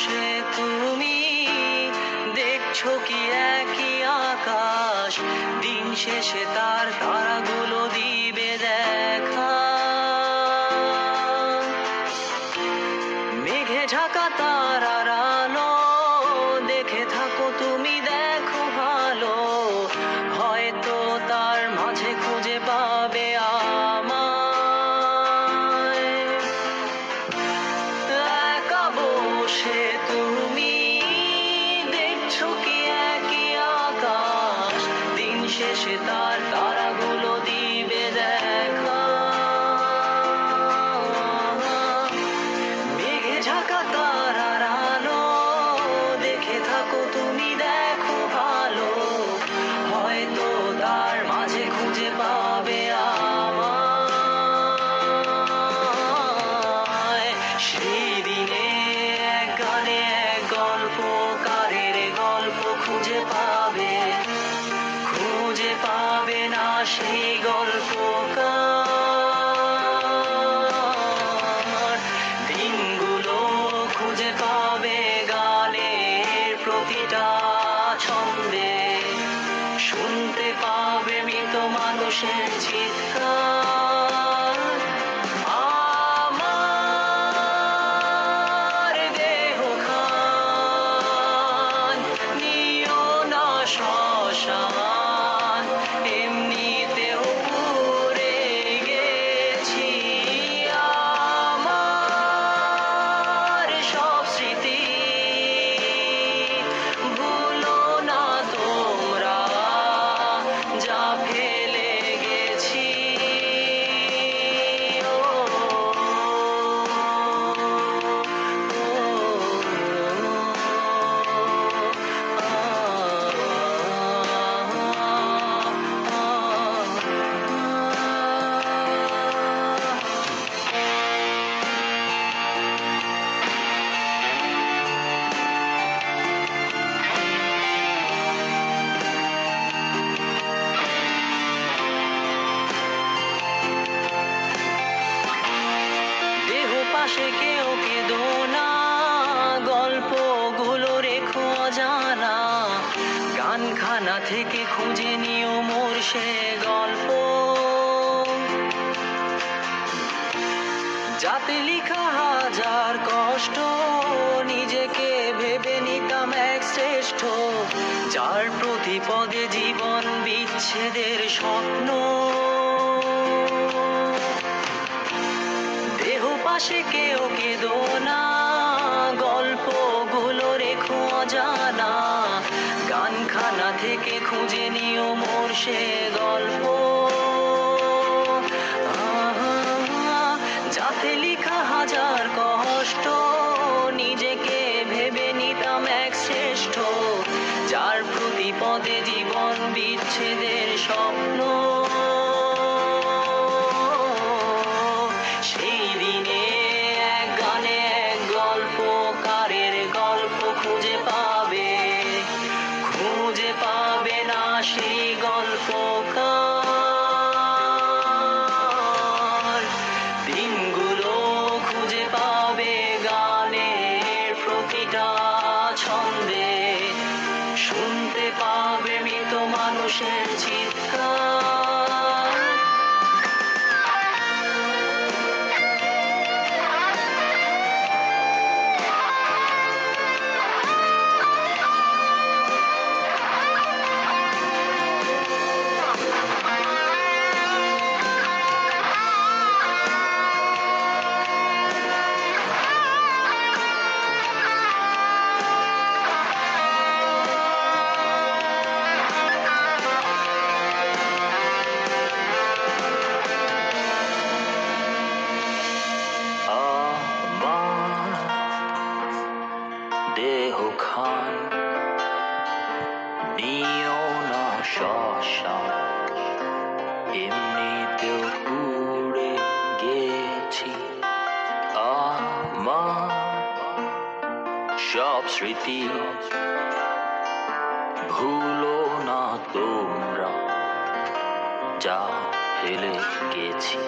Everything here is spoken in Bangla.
বসে তুমি দেখছো কি একই আকাশ, দিন শেষে তার তারাগুলো দিবে দেখা। মেঘে ঢাকা তারার আলো দেখে থাকো তুমি, দেখো ভালো, হয়তো তার মাঝে খুঁজে পাবে আমায়। একা বসে তুমি দেখছো কি একই আকাশ, দিন শেষে তার তারাগুলো দিবে দেখা। মেঘে ঢাকা তারার আলো দেখে থাকো তুমি, দেখো ভালো, হয়তো তার মাঝে খুঁজে পাবে আমায়। সেই দিনে এক গানে এক গল্পকারের গল্প খুঁজে পাবে, খুঁজে পাবে না সেই গল্পকার। দিনগুলো খুঁজে পাবে গানের প্রতিটা ছন্দে, শুনতে পাবে মৃত মানুষের চিৎকার। আমার দেহ খান নিও না শ্মশান, এমনিতেও পুড়ে গেছি। আমার সব স্মৃতি ভুলো না তোমরা, যা ফেলে গেছি। দেহ পাশে কেউ কেঁদো না, গল্পগুলো রেখো অজানা, গানখানা থেকে খুঁজে নিও মোর সে গল্প, যাতে লিখা হাজার কষ্ট নিজেকে ভেবে নিতাম এক শ্রেষ্ঠ, যার প্রতি পদে জীবন বিচ্ছেদের স্বপ্ন। দেহ পাশে কেউ কেঁদো না, গল্পগুলো রেখো অজানা, গানখানা থেকে খুঁজে নিও মোর সে গল্প, যাতে লিখা হাজার কষ্ট নিজেকে ভেবে নিতাম এক শ্রেষ্ঠ, যার প্রতি পদে জীবন বিচ্ছেদের স্বপ্ন। সেই দিনে এক গানে এক গল্পকারের গল্প খুঁজে পাবে, খুঁজে পাবে না সেই গল্পকার। দিনগুলো খুঁজে পাবে গানের প্রতিটা ছন্দে, শুনতে পাবে মৃত মানুষের চিৎকার। দেহ খান নিও না শ্মশান, এমনিতেও পুড়ে গেছি। আমার সব স্মৃতি ভুলো না তোমরা, যা ফেলে গেছি।